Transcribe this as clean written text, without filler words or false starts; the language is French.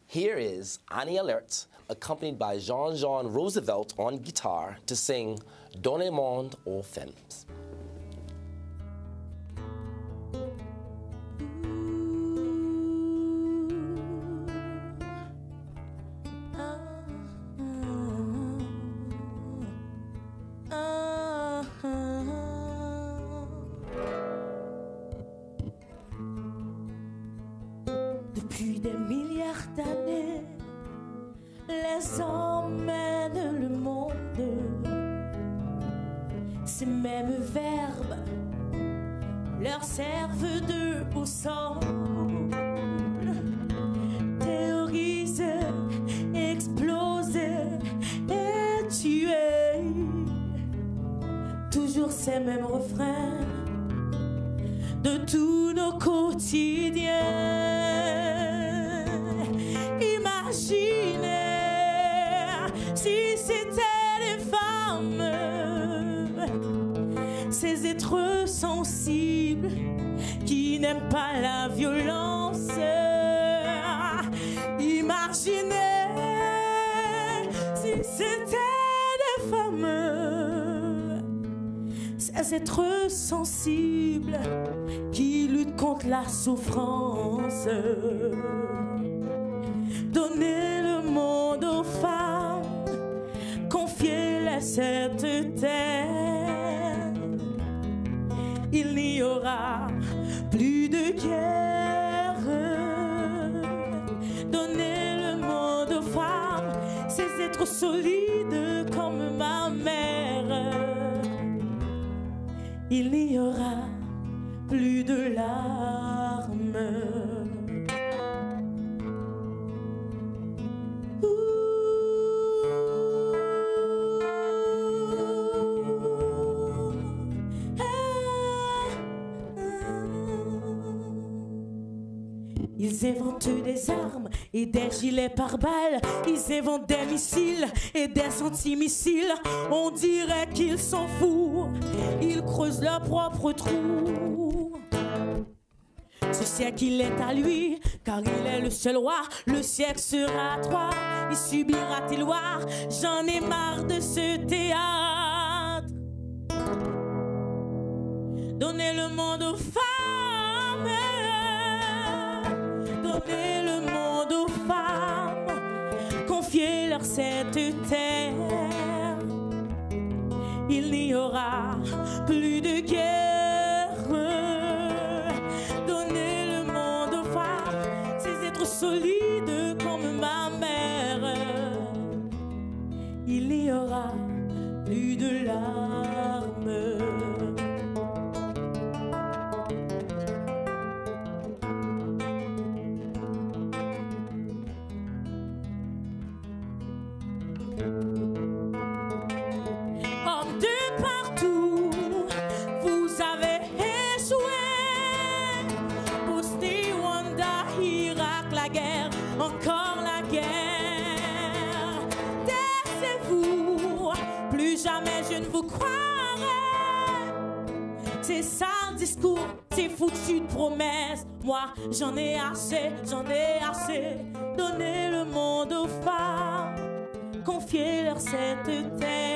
Here is Annie Alert, accompanied by Jean-Jean Roosevelt on guitar, to sing Dans le monde aux femmes. Depuis des milliards d'années, les hommes mènent le monde. Ces mêmes verbes leur servent de boussole. Théoriser, exploser et tuer. Toujours ces mêmes refrains de tous nos quotidiens. Imaginez si c'était des femmes, ces êtres sensibles qui n'aiment pas la violence. Imaginez si c'était des femmes, ces êtres sensibles qui luttent contre la souffrance. Donnez le monde aux femmes, confiez-les cette terre. Il n'y aura plus de guerre. Donnez le monde aux femmes, ces êtres solides comme ma mère. Il n'y aura plus de larmes. Ils inventent des armes et des gilets pare-balles. Ils inventent des missiles et des antimissiles. On dirait qu'ils s'en foutent. Ils creusent leur propre trou. Ce siècle, il est à lui, car il est le seul roi. Le siècle sera à toi, il subira tes lois. J'en ai marre de ce théâtre. Donnez le monde aux femmes. Donnez le monde aux femmes, confiez-leur cette terre. Il n'y aura plus de guerre. Donnez le monde aux femmes, ces êtres solides comme ma mère. Il n'y aura plus de larmes. Hommes de partout, vous avez échoué. Posté, Rwanda, Irak, la guerre, encore la guerre. Taisez-vous, plus jamais je ne vous croirai. C'est ça le discours, c'est foutu de promesses. Moi, j'en ai assez, j'en ai assez. Donnez le monde aux femmes, confiez-leur cette terre.